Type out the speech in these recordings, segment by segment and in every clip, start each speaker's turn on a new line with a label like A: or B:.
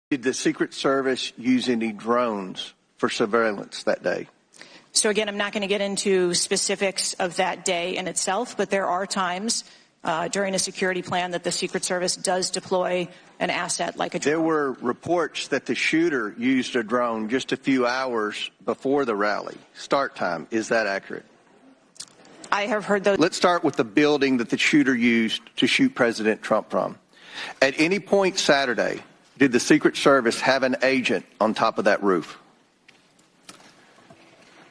A: Did the Secret Service use any drones for surveillance that day?
B: So again, I'm not going to get into specifics of that day in itself, but there are times during a security plan that the Secret Service does deploy an asset like a drone.
A: There were reports that the shooter used a drone just a few hours before the rally start time. Is that accurate?
B: I have heard those.
A: Let's start with the building that the shooter used to shoot President Trump from. At any point Saturday, did the Secret Service have an agent on top of that roof?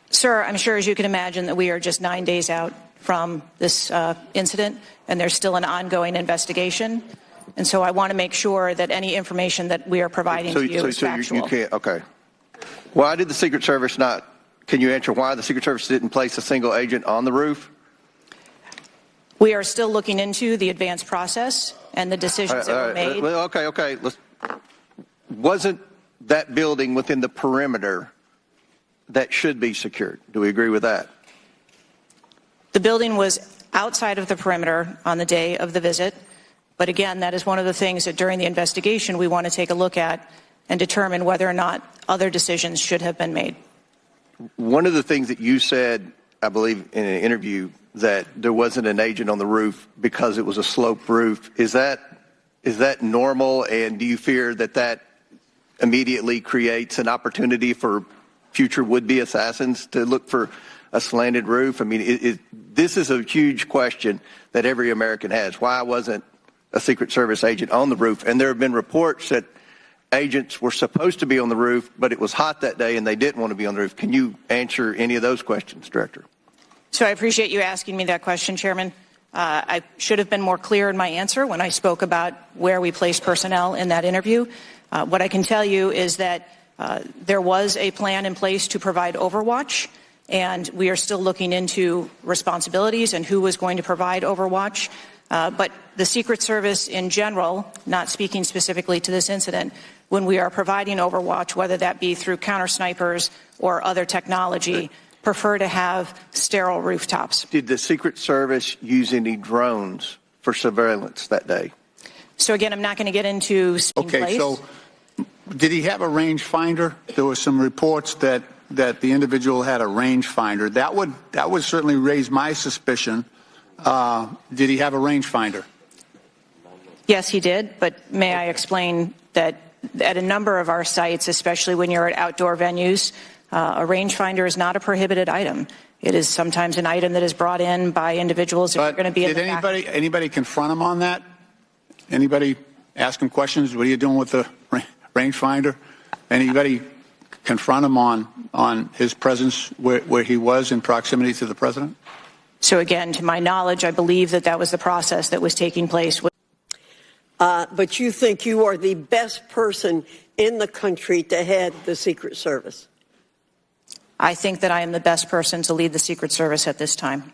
B: Sir, I'm sure, as you can imagine, that we are just 9 days out from this incident, and there's still an ongoing investigation. And so I want to make sure that any information that we are providing to you is factual.
A: You can't, okay. Why did the Secret Service not, can you answer why the Secret Service didn't place a single agent on the roof?
B: We are still looking into the advanced process and the decisions that were made.
A: Well, okay. Wasn't that building within the perimeter that should be secured? Do we agree with that?
B: The building was outside of the perimeter on the day of the visit. But again, that is one of the things that during the investigation we want to take a look at and determine whether or not other decisions should have been made.
A: One of the things that you said, I believe, in an interview, that there wasn't an agent on the roof because it was a sloped roof. Is that normal, and do you fear that immediately creates an opportunity for future would-be assassins to look for a slanted roof? I mean, this is a huge question that every American has. Why wasn't a Secret Service agent on the roof? And there have been reports that agents were supposed to be on the roof, but it was hot that day and they didn't want to be on the roof. Can you answer any of those questions, Director?
B: So I appreciate you asking me that question, Chairman. I should have been more clear in my answer when I spoke about where we placed personnel in that interview. What I can tell you is that there was a plan in place to provide overwatch, and we are still looking into responsibilities and who was going to provide overwatch. But the Secret Service in general, not speaking specifically to this incident, when we are providing overwatch, whether that be through counter snipers or other technology, prefer to have sterile rooftops.
A: Did the Secret Service use any drones for surveillance that day?
B: So again, I'm not going to get into
C: Okay, so did he have a rangefinder? There were some reports that the individual had a rangefinder. That would certainly raise my suspicion. Did he have a rangefinder?
B: Yes, he did. But may I explain that at a number of our sites, especially when you're at outdoor venues, a rangefinder is not a prohibited item. It is sometimes an item that is brought in by individuals who are going to be in the back.
C: Did anybody confront him on that? Anybody ask him questions? What are you doing with the rangefinder? Anybody confront him on his presence where he was in proximity to the president?
B: So again, to my knowledge, I believe that was the process that was taking place.
D: But you think you are the best person in the country to head the Secret Service?
B: I think that I am the best person to lead the Secret Service at this time.